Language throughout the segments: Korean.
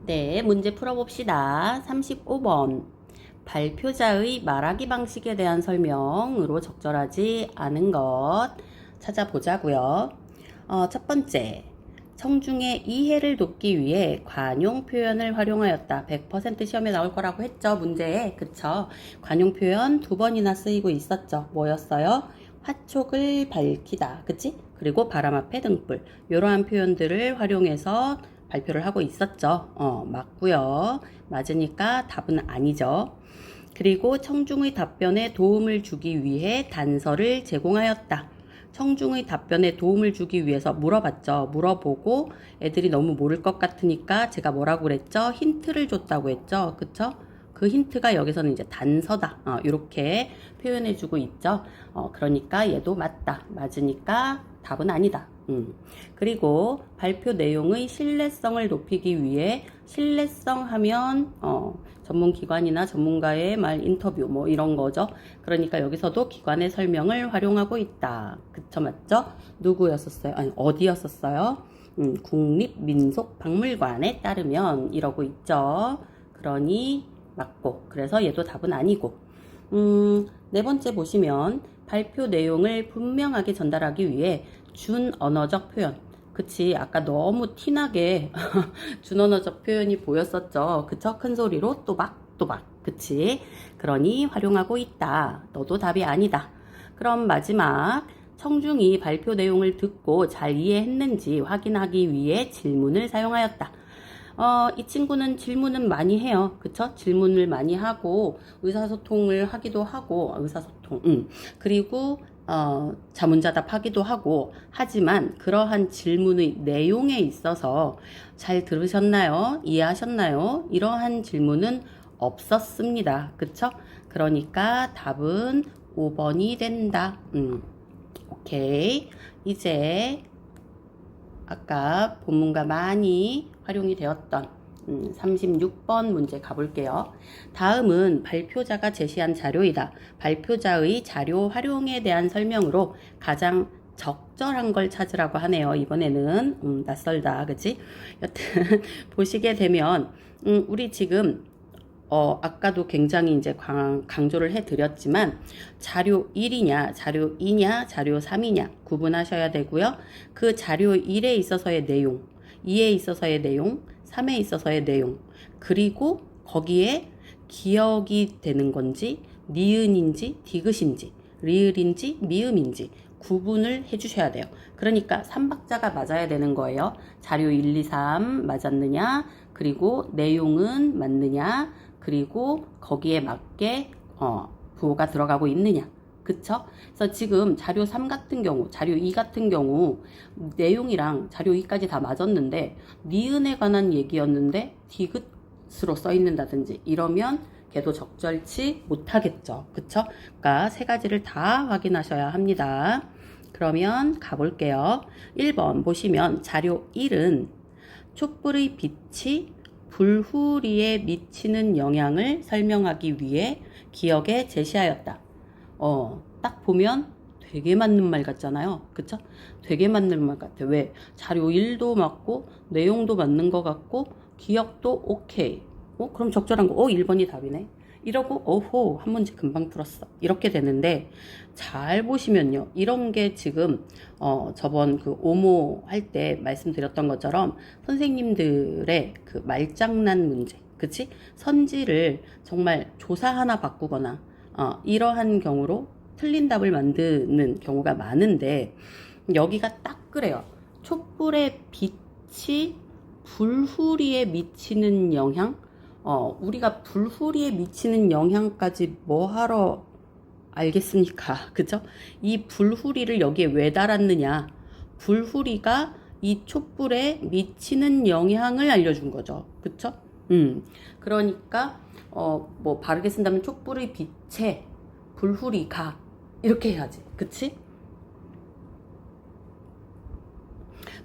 네, 문제 풀어봅시다. 35번. 발표자의 말하기 방식에 대한 설명으로 적절하지 않은 것 찾아보자고요. 첫 번째. 청중의 이해를 돕기 위해 관용 표현을 활용하였다. 100% 시험에 나올 거라고 했죠, 문제에. 그쵸? 관용 표현 2번이나 쓰이고 있었죠. 뭐였어요? 화촉을 밝히다. 그치? 그리고 바람 앞에 등불. 이러한 표현들을 활용해서 발표를 하고 있었죠. 맞고요. 맞으니까 답은 아니죠. 그리고 청중의 답변에 도움을 주기 위해 단서를 제공하였다. 청중의 답변에 도움을 주기 위해서 물어봤죠. 물어보고 애들이 너무 모를 것 같으니까 제가 뭐라고 그랬죠? 힌트를 줬다고 했죠. 그쵸? 그 힌트가 여기서는 이제 단서다. 이렇게 표현해주고 있죠. 그러니까 얘도 맞다. 맞으니까 답은 아니다. 그리고 발표 내용의 신뢰성을 높이기 위해 신뢰성 하면 전문기관이나 전문가의 말 인터뷰 뭐 이런 거죠. 그러니까 여기서도 기관의 설명을 활용하고 있다. 그쵸 맞죠? 누구였었어요? 아니 어디였었어요? 국립민속박물관에 따르면 이러고 있죠. 그러니 맞고 그래서 얘도 답은 아니고 네 번째 보시면 발표 내용을 분명하게 전달하기 위해 준언어적 표현 그치 아까 너무 티나게 준언어적 표현이 보였었죠 그쵸 큰 소리로 또박또박 그치 그러니 활용하고 있다 너도 답이 아니다 그럼 마지막 청중이 발표 내용을 듣고 잘 이해했는지 확인하기 위해 질문을 사용하였다 이 친구는 질문은 많이 해요. 그쵸? 질문을 많이 하고, 의사소통을 하기도 하고, 그리고, 자문자답 하기도 하고, 하지만 그러한 질문의 내용에 있어서 잘 들으셨나요? 이해하셨나요? 이러한 질문은 없었습니다. 그쵸? 그러니까 답은 5번이 된다. 오케이. 이제, 아까 본문과 많이 활용이 되었던 36번 문제 가볼게요. 다음은 발표자가 제시한 자료이다. 발표자의 자료 활용에 대한 설명으로 가장 적절한 걸 찾으라고 하네요. 이번에는 낯설다 그치? 여튼 보시게 되면 우리 지금 아까도 굉장히 이제 강조를 해드렸지만 자료 1이냐, 자료 2냐, 자료 3이냐 구분하셔야 되고요. 그 자료 1에 있어서의 내용, 2에 있어서의 내용, 3에 있어서의 내용, 그리고 거기에 기억이 되는 건지, 니은인지, 디귿인지, 리을인지, 미음인지 구분을 해주셔야 돼요. 그러니까 3박자가 맞아야 되는 거예요. 자료 1, 2, 3 맞았느냐, 그리고 내용은 맞느냐, 그리고 거기에 맞게 부호가 들어가고 있느냐 그쵸? 그래서 지금 자료 3 같은 경우 자료 2 같은 경우 내용이랑 자료 2까지 다 맞았는데 니은에 관한 얘기였는데 디귿으로 써 있는다든지 이러면 걔도 적절치 못하겠죠 그쵸? 그러니까 세 가지를 다 확인하셔야 합니다 그러면 가볼게요 1번 보시면 자료 1은 촛불의 빛이 불후리에 미치는 영향을 설명하기 위해 기억에 제시하였다. 딱 보면 되게 맞는 말 같잖아요. 그쵸? 되게 맞는 말 같아. 왜? 자료 1도 맞고, 내용도 맞는 것 같고, 기억도 오케이. 그럼 적절한 거. 1번이 답이네. 이러고, 오호, 한 문제 금방 풀었어. 이렇게 되는데, 잘 보시면요. 이런 게 지금, 저번 그 오모 할 때 말씀드렸던 것처럼 선생님들의 그 말장난 문제. 그치? 선지를 정말 조사 하나 바꾸거나, 이러한 경우로 틀린 답을 만드는 경우가 많은데, 여기가 딱 그래요. 촛불의 빛이 불후리에 미치는 영향? 우리가 불후리에 미치는 영향까지 뭐 하러 알겠습니까? 그죠? 이 불후리를 여기에 왜 달았느냐? 불후리가 이 촛불에 미치는 영향을 알려준 거죠. 그쵸? 그러니까, 뭐, 바르게 쓴다면 촛불의 빛에 불후리가 이렇게 해야지. 그치?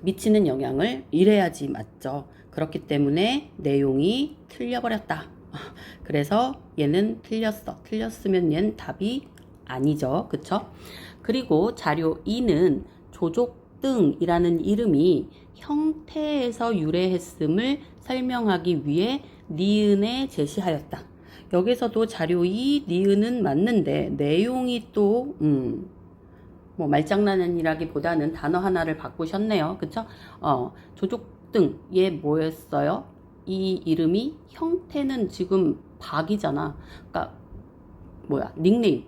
미치는 영향을 이래야지 맞죠. 그렇기 때문에 내용이 틀려버렸다. 그래서 얘는 틀렸어. 틀렸으면 얘는 답이 아니죠. 그쵸? 그리고 자료 2는 조족 조족등이라는 이름이 형태에서 유래했음을 설명하기 위해 니은에 제시하였다. 여기서도 자료 2 니은은 맞는데 내용이 또 뭐 말장난이라기보다는 단어 하나를 바꾸셨네요. 그쵸? 조족등 얘 뭐였어요? 이 이름이 형태는 지금 박이잖아. 그러니까 뭐야 닉네임.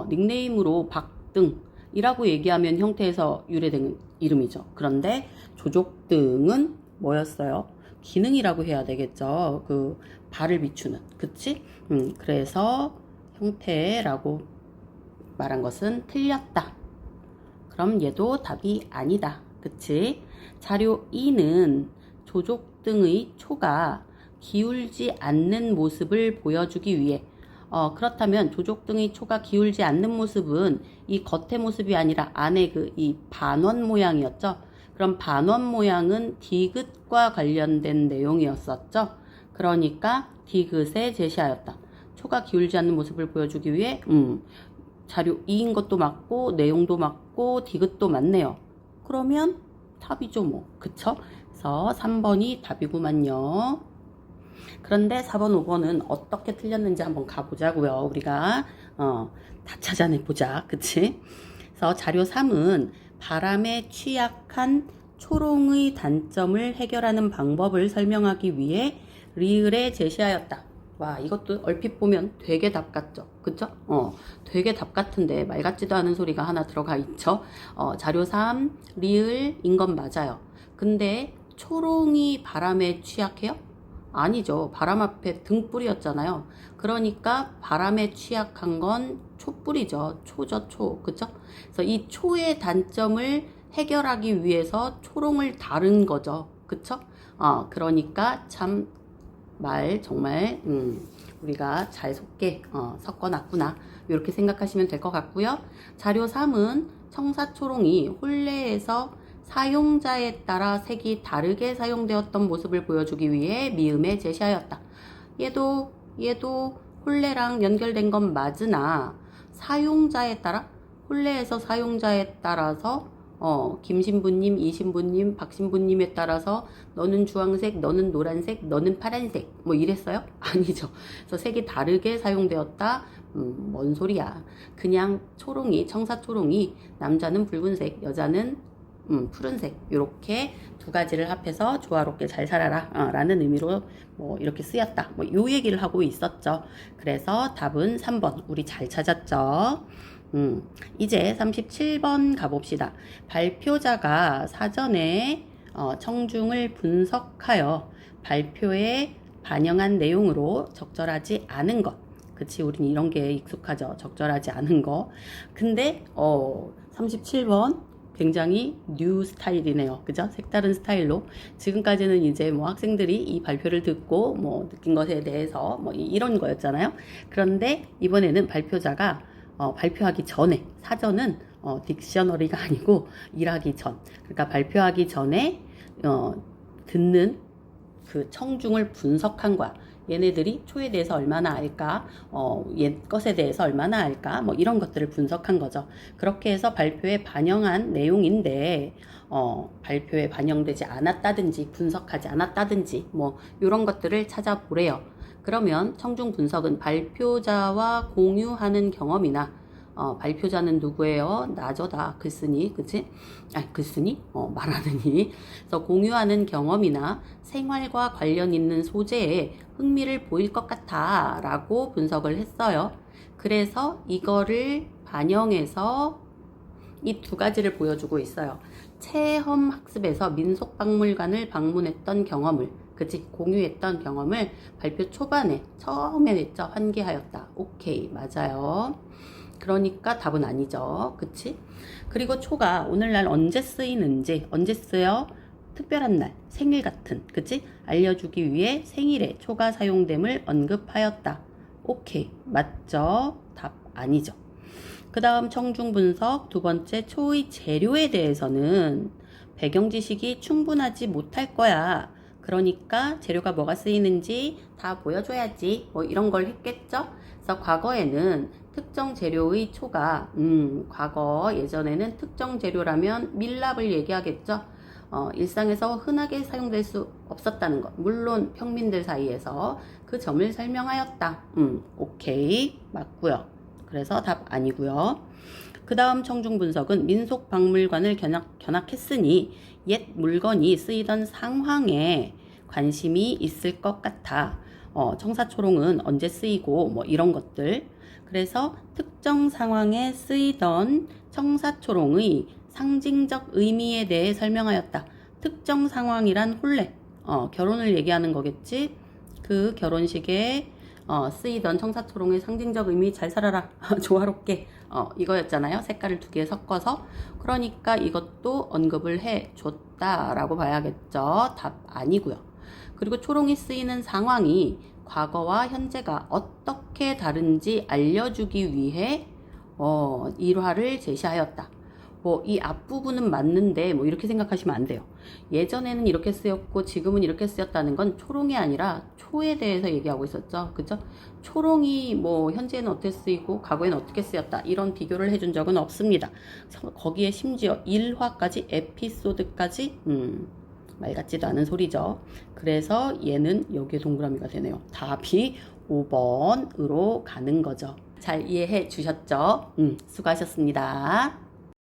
닉네임으로 박등이라고 얘기하면 형태에서 유래된 이름이죠. 그런데 조족등은 뭐였어요? 기능이라고 해야 되겠죠. 그 발을 비추는. 그치? 그래서 형태라고 말한 것은 틀렸다. 그럼 얘도 답이 아니다. 그치? 자료 2는 조족등의 초가 기울지 않는 모습을 보여주기 위해 그렇다면 조족등의 초가 기울지 않는 모습은 이 겉의 모습이 아니라 안에 이 반원 모양이었죠. 그럼 반원 모양은 디귿과 관련된 내용이었었죠. 그러니까 디귿에 제시하였다. 초가 기울지 않는 모습을 보여주기 위해 자료 2인 것도 맞고 내용도 맞고 디귿도 맞네요. 그러면 답이죠 뭐. 그쵸? 그래서 3번이 답이구만요. 그런데 4번, 5번은 어떻게 틀렸는지 한번 가보자고요. 우리가 다 찾아내보자. 그치? 그래서 자료 3은 바람에 취약한 초롱의 단점을 해결하는 방법을 설명하기 위해 리을에 제시하였다. 와, 이것도 얼핏 보면 되게 답 같죠? 그쵸? 되게 답 같은데 말 같지도 않은 소리가 하나 들어가 있죠? 자료 3, 리을인 건 맞아요. 근데 초롱이 바람에 취약해요? 아니죠. 바람 앞에 등불이었잖아요. 그러니까 바람에 취약한 건 촛불이죠. 초죠, 초. 그쵸? 그래서 이 초의 단점을 해결하기 위해서 초롱을 다른 거죠. 그쵸? 그러니까 참 말 정말 우리가 잘 섞어놨구나. 이렇게 생각하시면 될 것 같고요. 자료 3은 청사초롱이 혼례에서 사용자에 따라 색이 다르게 사용되었던 모습을 보여주기 위해 미음에 제시하였다. 얘도 혼례랑 연결된 건 맞으나 사용자에 따라 혼례에서 사용자에 따라서 김신부님, 이신부님, 박신부님에 따라서 너는 주황색, 너는 노란색, 너는 파란색 뭐 이랬어요? 아니죠. 그래서 색이 다르게 사용되었다. 뭔 소리야. 그냥 초롱이, 청사초롱이 남자는 붉은색, 여자는 푸른색 이렇게 두 가지를 합해서 조화롭게 잘 살아라 라는 의미로 뭐 이렇게 쓰였다. 뭐 요 얘기를 하고 있었죠. 그래서 답은 3번. 우리 잘 찾았죠. 이제 37번 가봅시다. 발표자가 사전에 청중을 분석하여 발표에 반영한 내용으로 적절하지 않은 것. 그치, 우린 이런 게 익숙하죠. 적절하지 않은 거. 근데 37번 굉장히 뉴 스타일이네요. 그죠? 색다른 스타일로. 지금까지는 이제 뭐 학생들이 이 발표를 듣고 뭐 느낀 것에 대해서 뭐 이런 거였잖아요. 그런데 이번에는 발표자가 발표하기 전에, 사전은 딕셔너리가 아니고 일하기 전, 그러니까 발표하기 전에 듣는 그 청중을 분석한 거야. 얘네들이 초에 대해서 얼마나 알까, 옛 것에 대해서 얼마나 알까, 뭐 이런 것들을 분석한 거죠. 그렇게 해서 발표에 반영한 내용인데 발표에 반영되지 않았다든지 분석하지 않았다든지 뭐 이런 것들을 찾아보래요. 그러면 청중 분석은 발표자와 공유하는 경험이나 발표자는 누구예요? 나저다. 글쓰니, 그치? 글쓰니? 말하느니. 그래서 공유하는 경험이나 생활과 관련 있는 소재에 흥미를 보일 것 같아 라고 분석을 했어요. 그래서 이거를 반영해서 이 두 가지를 보여주고 있어요. 체험 학습에서 민속박물관을 방문했던 경험을, 그치? 공유했던 경험을 발표 초반에 처음에 했죠. 환기하였다. 오케이, 맞아요. 그러니까 답은 아니죠. 그치? 그리고 초가 오늘날 언제 쓰이는지, 언제 쓰여? 특별한 날, 생일 같은, 그치? 알려주기 위해 생일에 초가 사용됨을 언급하였다. 오케이, 맞죠? 답 아니죠. 그 다음 청중 분석, 두 번째 초의 재료에 대해서는 배경 지식이 충분하지 못할 거야. 그러니까 재료가 뭐가 쓰이는지 다 보여줘야지. 뭐 이런 걸 했겠죠? 그래서 과거에는 특정 재료의 초가, 과거 예전에는 특정 재료라면 밀랍을 얘기하겠죠. 일상에서 흔하게 사용될 수 없었다는 것. 물론 평민들 사이에서 그 점을 설명하였다. 오케이. 맞고요. 그래서 답 아니고요. 그 다음 청중 분석은 민속박물관을 견학했으니 옛 물건이 쓰이던 상황에 관심이 있을 것 같아. 청사초롱은 언제 쓰이고 뭐 이런 것들. 그래서 특정 상황에 쓰이던 청사초롱의 상징적 의미에 대해 설명하였다. 특정 상황이란 혼례, 결혼을 얘기하는 거겠지. 그 결혼식에 쓰이던 청사초롱의 상징적 의미 잘 살아라 조화롭게 이거였잖아요. 색깔을 두 개 섞어서. 그러니까 이것도 언급을 해줬다라고 봐야겠죠. 답 아니고요. 그리고 초롱이 쓰이는 상황이 과거와 현재가 어떻게 다른지 알려주기 위해 일화를 제시하였다. 뭐 이 앞부분은 맞는데 뭐 이렇게 생각하시면 안 돼요. 예전에는 이렇게 쓰였고 지금은 이렇게 쓰였다는 건 초롱이 아니라 초에 대해서 얘기하고 있었죠. 그죠? 초롱이 뭐 현재는 어떻게 쓰이고 과거에는 어떻게 쓰였다 이런 비교를 해준 적은 없습니다. 거기에 심지어 일화까지 에피소드까지 말 같지도 않은 소리죠. 그래서 얘는 여기에 동그라미가 되네요. 답이 5번으로 가는 거죠. 잘 이해해 주셨죠? 수고하셨습니다.